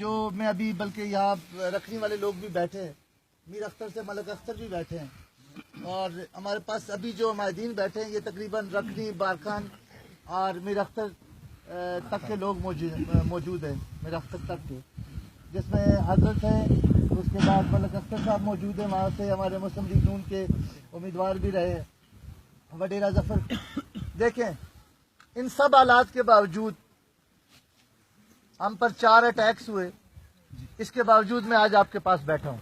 جو میں ابھی بلکہ یہاں رکھنے والے لوگ بھی بیٹھے ہیں، میر اختر سے ملک اختر بھی بیٹھے ہیں، اور ہمارے پاس ابھی جو مائدین بیٹھے ہیں یہ تقریباً رکھنی، بارخان اور میر اختر تک کے لوگ موجود ہیں، میر اختر تک کے، جس میں حضرت ہیں، اس کے بعد ملک اختر صاحب موجود ہیں، وہاں سے ہمارے مسلم لیگ نون کے امیدوار بھی رہے ہیں، وڈیرہ ظفر۔ دیکھیں ان سب حالات کے باوجود ہم پر 4 اٹیکس ہوئے، اس کے باوجود میں آج آپ کے پاس بیٹھا ہوں۔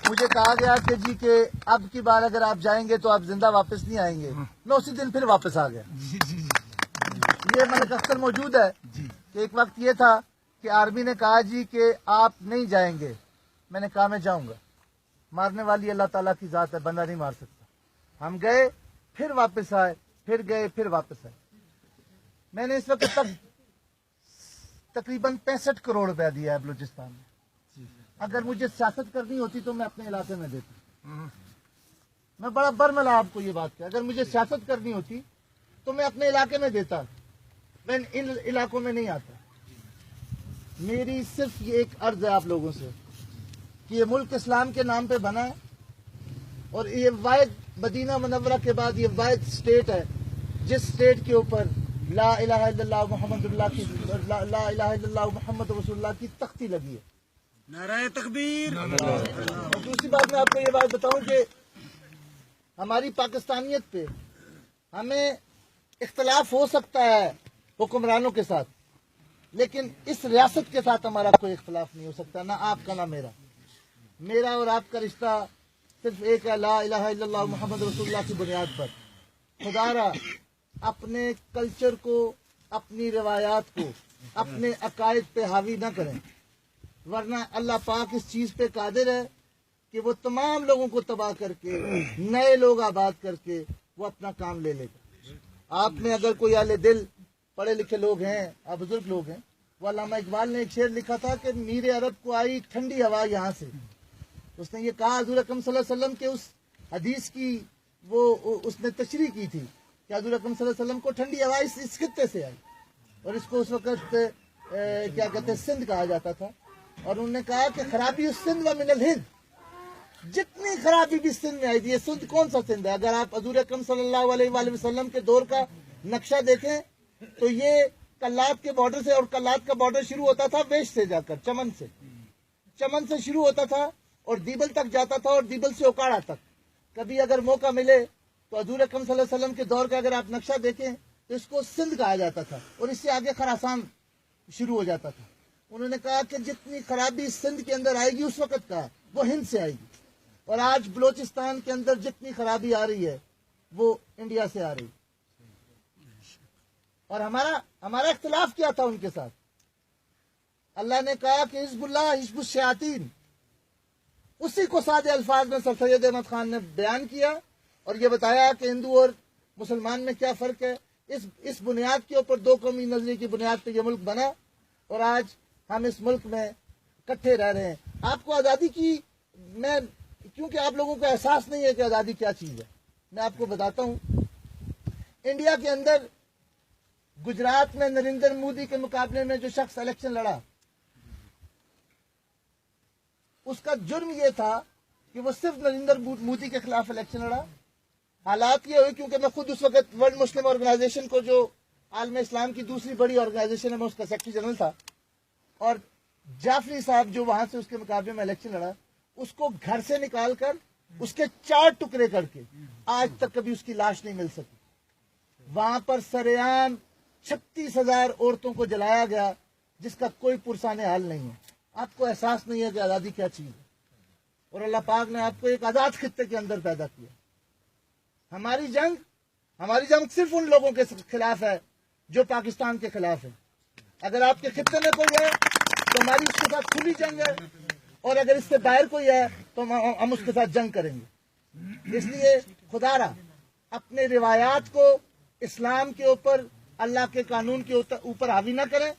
مجھے کہا گیا کہ اب کی بار اگر آپ جائیں گے تو آپ زندہ واپس نہیں آئیں گے، میں اسی دن پھر واپس آ گیا۔ یہ ملک اختر موجود ہے کہ ایک وقت یہ تھا کہ آرمی نے کہا کہ آپ نہیں جائیں گے، میں نے کہا میں جاؤں گا، مارنے والی اللہ تعالیٰ کی ذات ہے، بندہ نہیں مار سکتا۔ ہم گئے، پھر واپس آئے، پھر گئے، پھر واپس آئے۔ میں نے اس وقت تک تقریباً 65 کروڑ روپیہ دیا ہے بلوچستان میں۔ اگر مجھے سیاست کرنی ہوتی تو میں اپنے علاقے میں دیتا، میں بڑا برملا آپ کو یہ بات کہ اگر مجھے سیاست کرنی ہوتی تو میں اپنے علاقے میں دیتا، میں ان علاقوں میں نہیں آتا۔ میری صرف یہ ایک عرض ہے آپ لوگوں سے کہ یہ ملک اسلام کے نام پہ بنا ہے، اور یہ واحد مدینہ منورہ کے بعد یہ واحد اسٹیٹ ہے جس اسٹیٹ کے اوپر لا الہ الا اللہ محمد لا الہ الا اللہ محمد رسول اللہ کی تختی لگی ہے۔ نعرہ تکبیر۔ اور دوسری بات میں آپ کو یہ بات بتاؤں کہ ہماری پاکستانیت پہ ہمیں اختلاف ہو سکتا ہے حکمرانوں کے ساتھ، لیکن اس ریاست کے ساتھ ہمارا کوئی اختلاف نہیں ہو سکتا، نہ آپ کا نہ میرا اور آپ کا رشتہ صرف ایک ہے، لا الہ الا اللہ محمد رسول اللہ کی بنیاد پر۔ خدا را اپنے کلچر کو، اپنی روایات کو، اپنے عقائد پہ حاوی نہ کریں، ورنہ اللہ پاک اس چیز پہ قادر ہے کہ وہ تمام لوگوں کو تباہ کر کے نئے لوگ آباد کر کے وہ اپنا کام لے لے گا۔ آپ میں اگر کوئی اہل دل پڑھے لکھے لوگ ہیں، آپ بزرگ لوگ ہیں، وہ علامہ اقبال نے ایک شعر لکھا تھا کہ میر عرب کو آئی ٹھنڈی ہوا یہاں سے۔ اس نے یہ کہا حضور اکرم صلی اللہ علیہ وسلم کے اس حدیث کی اس نے تشریح کی تھی کہ حضور اکرم صلی اللہ علیہ وسلم کو ٹھنڈی ہوا اس خطے سے آئی، اور اس کو اس وقت کیا کہتے ہیں سندھ کہا جاتا تھا، اور انہوں نے کہا کہ خرابی اس سندھ و من الہند، جتنی خرابی بھی سندھ میں آئی تھی، یہ سندھ کون سا سندھ ہے؟ اگر آپ حضور اکرم صلی اللہ علیہ وآلہ وسلم کے دور کا نقشہ دیکھیں تو یہ کلات کے بارڈر سے، اور کلات کا بارڈر شروع ہوتا تھا ویش سے جا کر، چمن سے شروع ہوتا تھا اور دیبل تک جاتا تھا، اور دیبل سے اوکاڑا تک۔ کبھی اگر موقع ملے تو حضور اکرم صلی اللہ علیہ وسلم کے دور کا اگر آپ نقشہ دیکھیں تو اس کو سندھ کہا جاتا تھا، اور اس سے آگے خراسان شروع ہو جاتا تھا۔ انہوں نے کہا کہ جتنی خرابی سندھ کے اندر آئے گی اس وقت کا وہ ہند سے آئے گی، اور آج بلوچستان کے اندر جتنی خرابی آ رہی ہے وہ انڈیا سے آ رہی ہے۔ اور ہمارا اختلاف کیا تھا ان کے ساتھ؟ اللہ نے کہا کہ حزب اللہ حزب الشیاطین، اسی کو سادے الفاظ میں سر سید احمد خان نے بیان کیا اور یہ بتایا کہ ہندو اور مسلمان میں کیا فرق ہے۔ اس بنیاد کے اوپر دو قومی نظریے کی بنیاد پہ یہ ملک بنا، اور آج ہم اس ملک میں اکٹھے رہ رہے ہیں۔ آپ کو آزادی کی کیونکہ آپ لوگوں کو احساس نہیں ہے کہ آزادی کیا چیز ہے، میں آپ کو بتاتا ہوں۔ انڈیا کے اندر گجرات میں نریندر مودی کے مقابلے میں جو شخص الیکشن لڑا، اس کا جرم یہ تھا کہ وہ صرف نریندر مودی کے خلاف الیکشن لڑا۔ حالات یہ ہوئے کیونکہ میں خود اس وقت ورلڈ مسلم آرگنائزیشن کو، جو عالم اسلام کی دوسری بڑی آرگنائزیشن ہے، میں اس کا سیکرٹری جنرل تھا، اور جعفری صاحب جو وہاں سے اس کے مقابلے میں الیکشن لڑا، اس کو گھر سے نکال کر اس کے 4 ٹکڑے کر کے آج تک کبھی اس کی لاش نہیں مل سکی۔ وہاں پر سرعام 36,000 عورتوں کو جلایا گیا جس کا کوئی پرسان حال نہیں ہے۔ آپ کو احساس نہیں ہے کہ آزادی کیا چیز ہے، اور اللہ پاک نے آپ کو ایک آزاد خطے کے اندر پیدا کیا۔ ہماری جنگ صرف ان لوگوں کے خلاف ہے جو پاکستان کے خلاف ہے۔ اگر آپ کے خطے میں کوئی ہے تو ہماری اس کے ساتھ کھلی جنگ ہے، اور اگر اس سے باہر کوئی ہے تو ہم اس کے ساتھ جنگ کریں گے۔ اس لیے خدا را اپنے روایات کو اسلام کے اوپر، اللہ کے قانون کے اوپر حاوی نہ کریں۔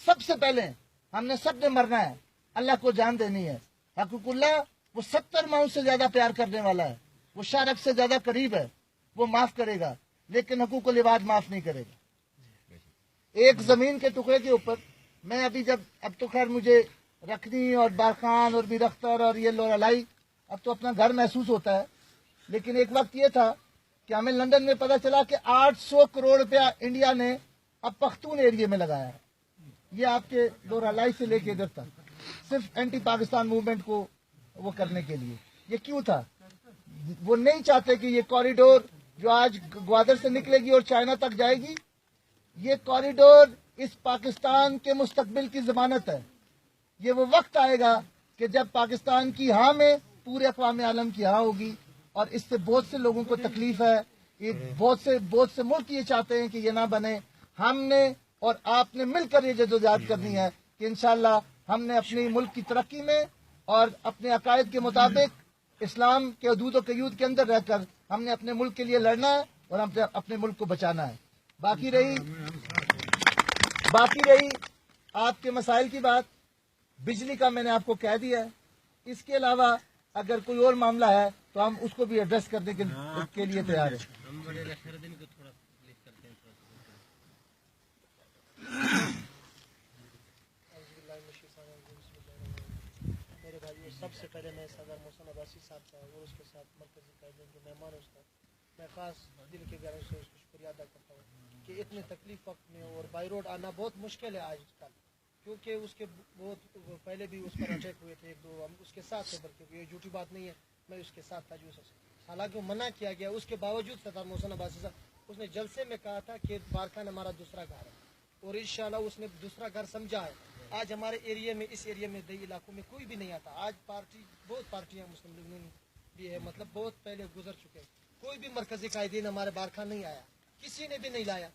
سب سے پہلے ہم نے سب نے مرنا ہے، اللہ کو جان دینی ہے۔ حقوق اللہ وہ 70 ماؤں سے زیادہ پیار کرنے والا ہے، وہ شارک سے زیادہ قریب ہے، وہ معاف کرے گا، لیکن حقوق العباد معاف نہیں کرے گا۔ ایک زمین کے ٹکڑے کے اوپر میں ابھی جب اب تو خیر مجھے رکھنی اور بارخان اور میر اختر اور یہ لورالائی اب تو اپنا گھر محسوس ہوتا ہے، لیکن ایک وقت یہ تھا کہ ہمیں لندن میں پتا چلا کہ 800 کروڑ روپیہ انڈیا نے اب پختون ایریے میں لگایا ہے. یہ آپ کے لورالائی سے لے کے ادھر تک صرف اینٹی پاکستان موومنٹ کو وہ کرنے کے لیے. یہ کیوں تھا؟ وہ نہیں چاہتے کہ یہ کوریڈور جو آج گوادر سے نکلے گی اور چائنا تک جائے گی، یہ کوریڈور اس پاکستان کے مستقبل کی ضمانت ہے. یہ وہ وقت آئے گا کہ جب پاکستان کی ہاں میں پورے اقوام عالم کی ہاں ہوگی، اور اس سے بہت سے لوگوں کو تکلیف ہے. یہ بہت سے ملک یہ چاہتے ہیں کہ یہ نہ بنے. ہم نے اور آپ نے مل کر یہ جدوجہد کرنی ہے کہ انشاءاللہ ہم نے اپنی ملک کی ترقی میں اور اپنے عقائد کے مطابق اسلام کے حدود و قیود کے اندر رہ کر ہم نے اپنے ملک کے لیے لڑنا ہے اور ہم نے اپنے ملک کو بچانا ہے. باقی رہی آپ کے مسائل کی بات، بجلی کا میں نے آپ کو کہہ دیا ہے. اس کے علاوہ اگر کوئی اور معاملہ ہے تو ہم اس کو بھی ایڈریس کرنے کے لیے تیار ہیں. میرے بھائی، سب سے پہلے میں صدر محسن عباسی صاحب کا اور اس کے ساتھ مرکزی قائدین جو مہمان ہے اس کا میں خاص دل کی گہرائی سے اس کو شکریہ ادا کرتا ہوں کہ اتنے تکلیف وقت میں اور بائی روڈ آنا بہت مشکل ہے آج کل، کیونکہ اس کے بہت پہلے بھی اس پر اٹیک ہوئے تھے، ایک دو ہم اس کے ساتھ تھے، بلکہ یہ جھوٹی بات نہیں ہے، میں اس کے ساتھ تھا حالانکہ وہ منع کیا گیا. اس کے باوجود صدر محسن عباسی صاحب اس نے جلسے میں کہا تھا کہ بارکھان ہمارا دوسرا گھر ہے، اور انشاءاللہ اس نے دوسرا گھر سمجھا ہے. آج ہمارے ایریے میں، اس ایریے میں دیہی علاقوں میں کوئی بھی نہیں آتا. آج بہت پارٹیاں مسلم لیگ بھی ہے، مطلب بہت پہلے گزر چکے، کوئی بھی مرکزی قائدین ہمارے بارکھان نہیں آیا، کسی نے بھی نہیں لایا.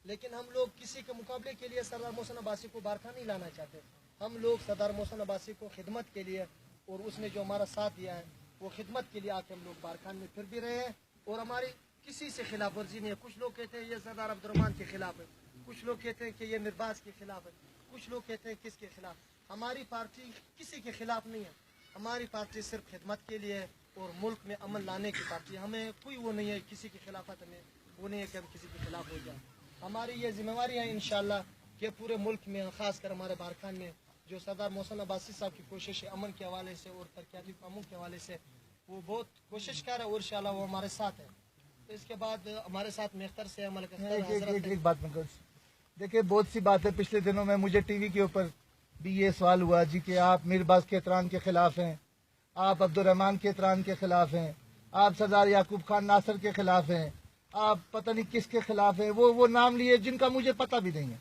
لیکن ہم لوگ کسی کے مقابلے کے لیے سردار محسن عباسی کو بارکھان نہیں لانا چاہتے. ہم لوگ سردار محسن عباسی کو خدمت کے لیے، اور اس نے جو ہمارا ساتھ دیا ہے وہ خدمت کے لیے آ کے ہم لوگ بارکھان میں پھر بھی رہے ہیں، اور ہماری کسی سے خلاف ورزی نہیں ہے. کچھ لوگ کہتے ہیں یہ سردار عبدالرحمان کے خلاف ہے، کچھ لوگ کہتے ہیں کہ یہ مرباز کے خلاف ہے، کچھ لوگ کہتے ہیں کس کے خلاف. ہماری پارٹی کسی کے خلاف نہیں ہے، ہماری پارٹی صرف خدمت کے لیے اور ملک میں امن لانے کی پارٹی ہے. ہمیں کوئی وہ نہیں ہے کسی کی خلافت، ہمیں وہ نہیں ہے کہ ہم کسی کے خلاف ہو جائیں. ہماری یہ ذمہ داری ہے انشاءاللہ کہ پورے ملک میں، خاص کر ہمارے بارکھان میں جو سردار محسن عباسی صاحب کی کوشش ہے امن کے حوالے سے اور ترقیاتی کاموں کے حوالے سے، وہ بہت کوشش کر رہا ہے، اور انشاءاللہ وہ ہمارے ساتھ ہے. اس کے بعد ہمارے ساتھ میختر سے عمل ایک بات میں دیکھیں، بہت سی باتیں پچھلے دنوں میں مجھے ٹی وی کے اوپر بھی یہ سوال ہوا جی کہ آپ میرباز کھیتران کے خلاف ہیں، آپ عبدالرحمان کھیتران کے خلاف ہیں، آپ سردار یعقوب خان ناصر کے خلاف ہیں، آپ پتہ نہیں کس کے خلاف ہیں. وہ نام لیے جن کا مجھے پتہ بھی نہیں ہے.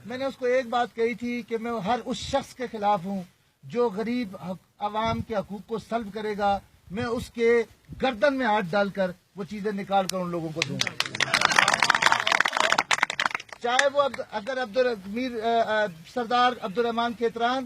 میں نے اس کو ایک بات کہی تھی کہ میں ہر اس شخص کے خلاف ہوں جو غریب عوام کے حقوق کو سلب کرے گا. میں اس کے گردن میں ہاتھ ڈال کر وہ چیزیں نکال کر ان لوگوں کو دوں گا، چاہے وہ اگر سردار عبدالرحمان کھیتران